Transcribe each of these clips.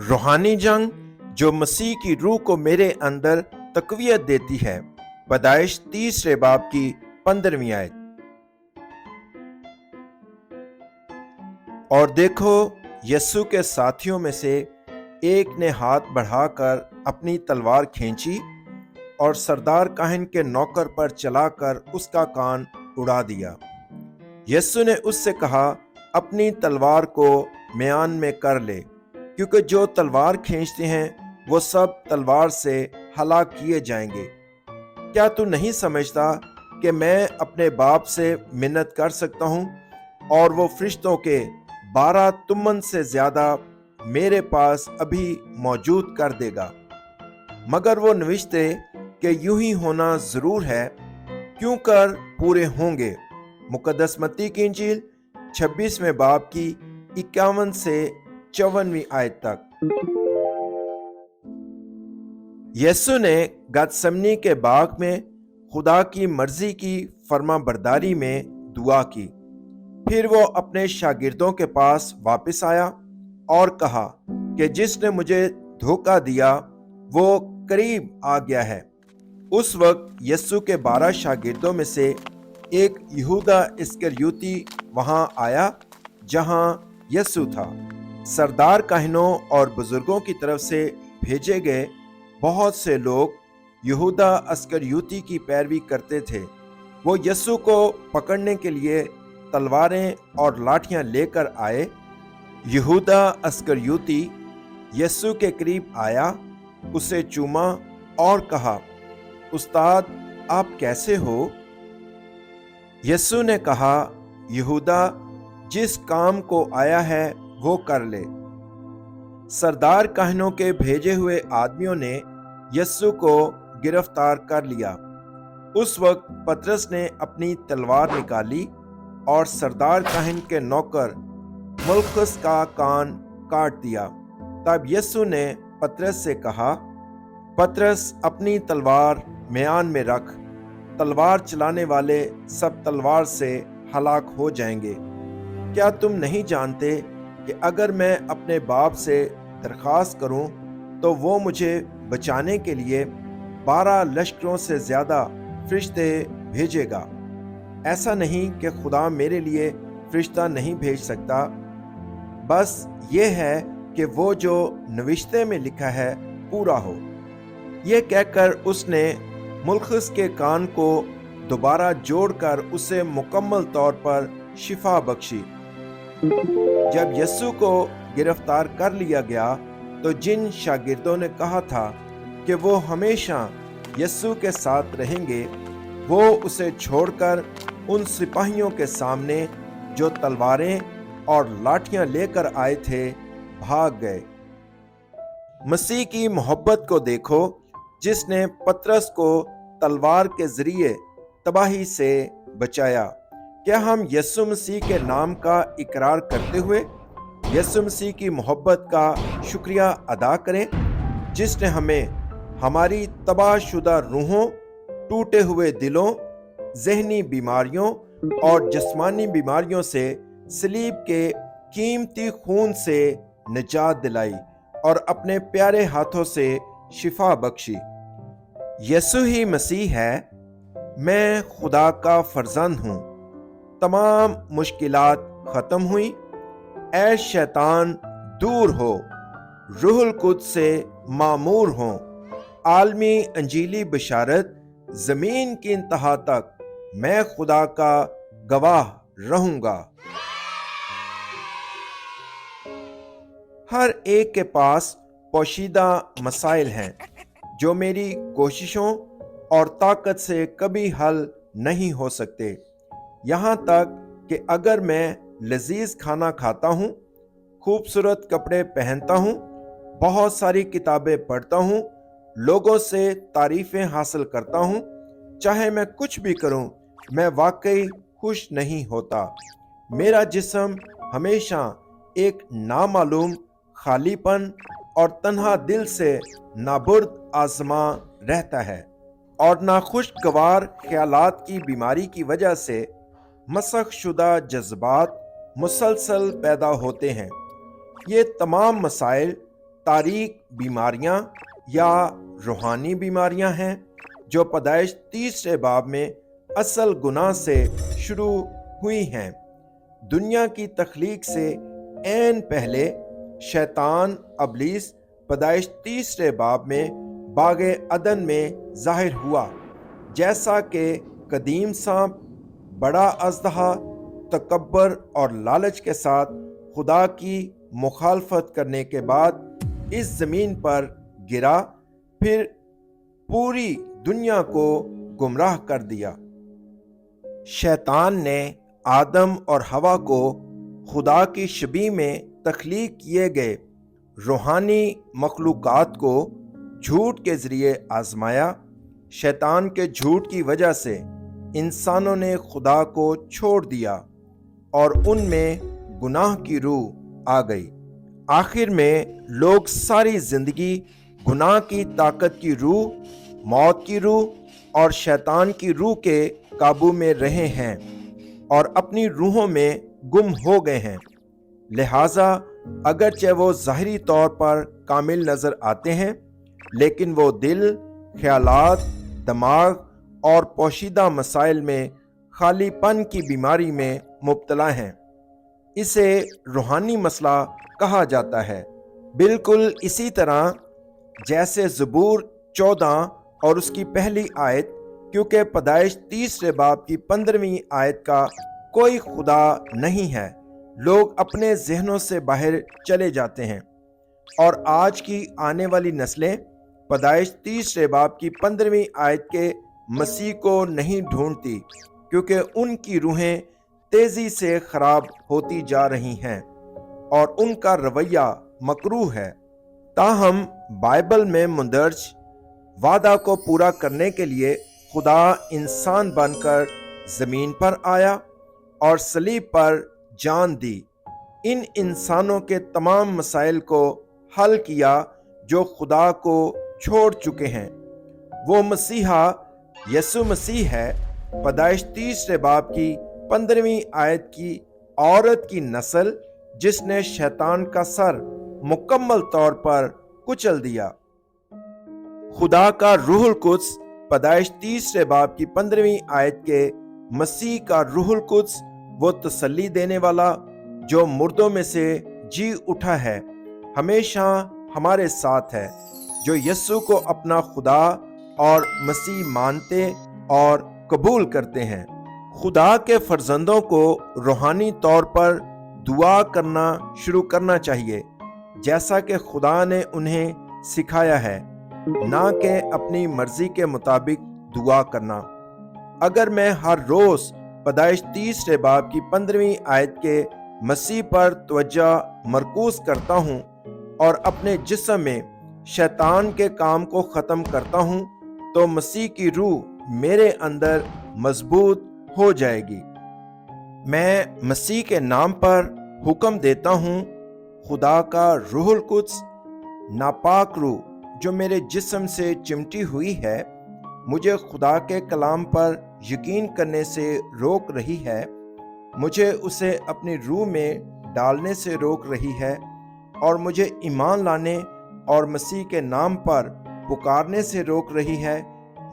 रूहानी जंग जो मसीह की रूह को मेरे अंदर तकवीत देती है। पैदाइश 30 बाब की 15वीं आयत। और देखो, यस्सु के साथियों में से एक ने हाथ बढ़ाकर अपनी तलवार खींची और सरदार काहिन के नौकर पर चलाकर उसका कान उड़ा दिया। यस्सु ने उससे कहा, अपनी तलवार को म्यान में कर ले, क्योंकि जो तलवार खींचते हैं वो सब तलवार से हलाक किए जाएंगे। क्या तू नहीं समझता कि मैं अपने बाप से मिन्नत कर सकता हूँ और वो फरिश्तों के 12 तुमन से ज्यादा मेरे पास अभी मौजूद कर देगा। मगर वो नविश्ते कि यूं ही होना जरूर है, क्यों कर पूरे होंगे। मुकद्दस मत्ती की इंजील 26वें बाब की 51 से 54वीं आयत तक। यस्सु ने गतसमनी के बाग में खुदा की मर्जी की फर्मा बरदारी में दुआ की। फिर वो अपने शागिर्दों के पास वापस आया और कहा कि जिसने मुझे धोखा दिया वो करीब आ गया है। उस वक्त यस्सु के 12 शागिर्दों में से एक यहूदा इस्करियोती वहां आया जहां यस्सु था। सरदार काहिनों और बुजुर्गों की तरफ से भेजे गए बहुत से लोग यहूदा इस्करियोती की पैरवी करते थे। वो यस्सु को पकड़ने के लिए तलवारें और लाठियां लेकर आए। यहूदा इस्करियोती यस्सु के करीब आया, उसे चूमा और कहा, उस्ताद, आप कैसे हो? यस्सु ने कहा, यहूदा, जिस काम को आया है वो कर ले। सरदार काहिनों के भेजे हुए आदमियों ने यस्सु को गिरफ्तार कर लिया। उस वक्त पतरस ने अपनी तलवार निकाली और सरदार काहिन के नौकर मलखुस का कान काट दिया। तब यस्सु ने पतरस से कहा, पतरस, अपनी तलवार म्यान में रख। तलवार चलाने वाले सब तलवार से हलाक हो जाएंगे। क्या तुम नहीं जानते कि अगर मैं अपने बाप से दरख्वास्त करूं तो वो मुझे बचाने के लिए 12 लश्करों से ज्यादा फरिश्ते भेजेगा? ऐसा नहीं कि खुदा मेरे लिए फरिश्ता नहीं भेज सकता, बस ये है कि वो जो नविश्ते में लिखा है पूरा हो। ये कहकर उसने मुलखिस के कान को दोबारा जोड़कर उसे मुकम्मल तौर पर शिफा बख्शी। जब यस्सु को गिरफ्तार कर लिया गया तो जिन शागिर्दों ने कहा था कि वो हमेशा यस्सु के साथ रहेंगे, वो उसे छोड़कर उन सिपाहियों के सामने जो तलवारें और लाठियां लेकर आए थे भाग गए। मसीह की मोहब्बत को देखो, जिसने पतरस को तलवार के जरिए तबाही से बचाया। क्या हम यस्सु मसीह के नाम का इकरार करते हुए यस्सु मसीह की मोहब्बत का शुक्रिया अदा करें, जिसने हमें हमारी तबाहशुदा रूहों, टूटे हुए दिलों, जहनी बीमारियों और जिस्मानी बीमारियों से सलीब के कीमती खून से निजात दिलाई और अपने प्यारे हाथों से शिफा बख्शी। यस्सु ही मसीह है। मैं खुदा का फर्जंद हूँ। तमाम मुश्किलात खत्म हुई। ऐ शैतान दूर हो, रूहुल कुद्स से मामूर हो। आलमी अंजीली बशारत जमीन की इंतहा तक मैं खुदा का गवाह रहूंगा। हर एक के पास पोशीदा मसाइल हैं जो मेरी कोशिशों और ताकत से कभी हल नहीं हो सकते। यहाँ तक कि अगर मैं लजीज खाना खाता हूँ, खूबसूरत कपड़े पहनता हूँ, बहुत सारी किताबें पढ़ता हूँ, लोगों से तारीफें हासिल करता हूँ, चाहे मैं कुछ भी करूँ, मैं वाकई खुश नहीं होता। मेरा जिस्म हमेशा एक नामालूम खालीपन और तन्हा दिल से नाबुर्द आजमा रहता है और नाखुशगवार ख्यालात की बीमारी की वजह से मसख शुदा जज्बात मुसलसल पैदा होते हैं। ये तमाम मसाइल तारीक बीमारियां या रूहानी बीमारियां हैं जो पैदाइश तीसरे बाब में असल गुनाह से शुरू हुई हैं। दुनिया की तख्लीक से ऐन पहले शैतान अबलीस पैदाइश तीसरे बाब में बागे अदन में जाहिर हुआ, जैसा कि कदीम सांप बड़ा अजदहा तकब्बर और लालच के साथ खुदा की मुखालफत करने के बाद इस ज़मीन पर गिरा, फिर पूरी दुनिया को गुमराह कर दिया। शैतान ने आदम और हवा को खुदा की शबीह में तख्लीक किए गए रूहानी मखलूक़ात को झूठ के ज़रिए आजमाया। शैतान के झूठ की वजह से इंसानों ने खुदा को छोड़ दिया और उनमें गुनाह की रूह आ गई। आखिर में लोग सारी ज़िंदगी गुनाह की ताकत की रूह, मौत की रूह और शैतान की रूह के काबू में रहे हैं और अपनी रूहों में गुम हो गए हैं। लिहाजा अगरचे वो ज़ाहिरी तौर पर कामिल नज़र आते हैं, लेकिन वो दिल, ख्यालात, दिमाग और पोशीदा मसाइल में खालीपन की बीमारी में मुब्तला हैं। इसे रूहानी मसला कहा जाता है। बिल्कुल इसी तरह जैसे ज़बूर 14 और उसकी पहली आयत, क्योंकि पैदाइश तीसरे बाब की 15वीं आयत का कोई खुदा नहीं है, लोग अपने जहनों से बाहर चले जाते हैं। और आज की आने वाली नस्लें पैदाइश तीसरे बाब की 15वीं आयत के मसीह को नहीं ढूंढती, क्योंकि उनकी रूहें तेजी से खराब होती जा रही हैं और उनका रवैया मकरूह है। ताहम बाइबल में मुंदरज वादा को पूरा करने के लिए खुदा इंसान बनकर ज़मीन पर आया और सलीब पर जान दी। इन इंसानों के तमाम मसाइल को हल किया जो खुदा को छोड़ चुके हैं। वो मसीहा यसु मसीह है। पैदाइश तीसरे बाब की 15वीं आयत की औरत की नस्ल जिसने शैतान का सर मुकम्मल तौर पर कुचल दिया। खुदा का रूहुल कुद्स पैदाइश तीसरे बाब की 15वीं आयत के मसीह का रूहुल कुद्स वो तसल्ली देने वाला जो मुर्दों में से जी उठा है, हमेशा हमारे साथ है, जो यस्सु को अपना खुदा और मसीह मानते और कबूल करते हैं। खुदा के फर्जंदों को रूहानी तौर पर दुआ करना शुरू करना चाहिए, जैसा कि खुदा ने उन्हें सिखाया है, ना कि अपनी मर्जी के मुताबिक दुआ करना। अगर मैं हर रोज़ पैदाइश तीसरे बाब की 15वीं आयत के मसीह पर तवज्जो मरकूज करता हूँ और अपने जिस्म में शैतान के काम को ख़त्म करता हूँ, तो मसीह की रूह मेरे अंदर मजबूत हो जाएगी। मैं मसीह के नाम पर हुक्म देता हूँ, खुदा का रूहुल कुद्स नापाक रूह जो मेरे जिस्म से चिमटी हुई है, मुझे खुदा के कलाम पर यकीन करने से रोक रही है, मुझे उसे अपनी रूह में डालने से रोक रही है और मुझे ईमान लाने और मसीह के नाम पर पुकारने से रोक रही है।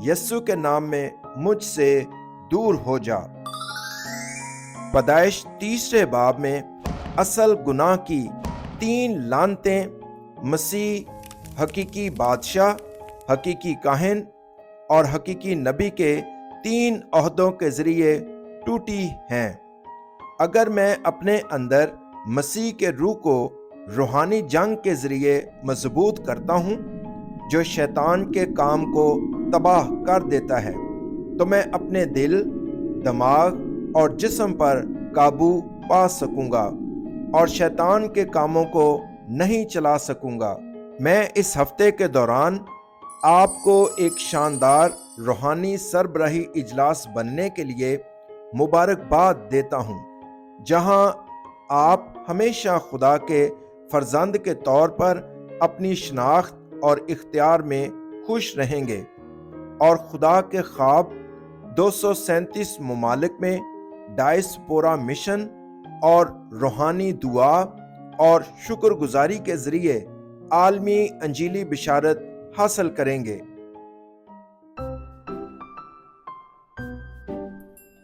यस्सु के नाम में मुझसे दूर हो जा। पैदाइश तीसरे बाब में असल गुनाह की 3 लानतें मसीह, हकीकी बादशाह, हकीकी काहिन और हकीकी नबी के 3 ओहदों के ज़रिए टूटी हैं। अगर मैं अपने अंदर मसीह के रूह को रूहानी जंग के ज़रिए मजबूत करता हूँ, जो शैतान के काम को तबाह कर देता है, तो मैं अपने दिल, दिमाग और जिस्म पर काबू पा सकूँगा और शैतान के कामों को नहीं चला सकूँगा। मैं इस हफ्ते के दौरान आपको एक शानदार रूहानी सरबराही इजलास बनने के लिए मुबारकबाद देता हूँ, जहाँ आप हमेशा खुदा के फर्जंद के तौर पर अपनी शनाख्त और इख्तियार में खुश रहेंगे और खुदा के ख्वाब 237 ममालिक में डायस्पोरा मिशन और रूहानी दुआ और शुक्रगुजारी के ज़रिए عالمی انجیلی بشارت حاصل کریں گے۔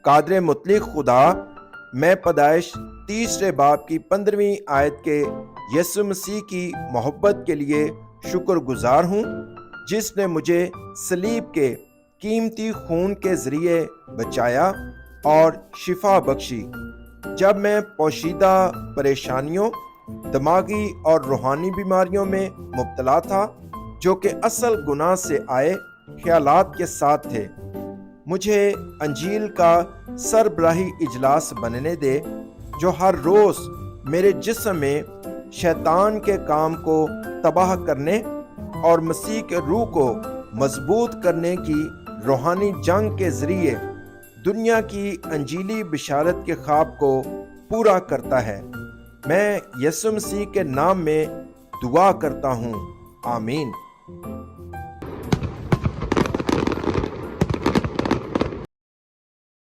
قادر مطلق خدا، میں پیدائش 30 باب کی 15ویں آیت کے یسوع مسیح کی محبت کے لیے شکر گزار ہوں، جس نے مجھے صلیب کے قیمتی خون کے ذریعے بچایا اور شفا بخشی جب میں پوشیدہ پریشانیوں، دماغی اور روحانی بیماریوں میں مبتلا تھا جو کہ اصل گناہ سے آئے خیالات کے ساتھ تھے۔ مجھے انجیل کا سربراہی اجلاس بننے دے جو ہر روز میرے جسم میں شیطان کے کام کو تباہ کرنے اور مسیح کے روح کو مضبوط کرنے کی روحانی جنگ کے ذریعے دنیا کی انجیلی بشارت کے خواب کو پورا کرتا ہے۔ میں یسوع مسیح کے نام میں دعا کرتا ہوں، آمین۔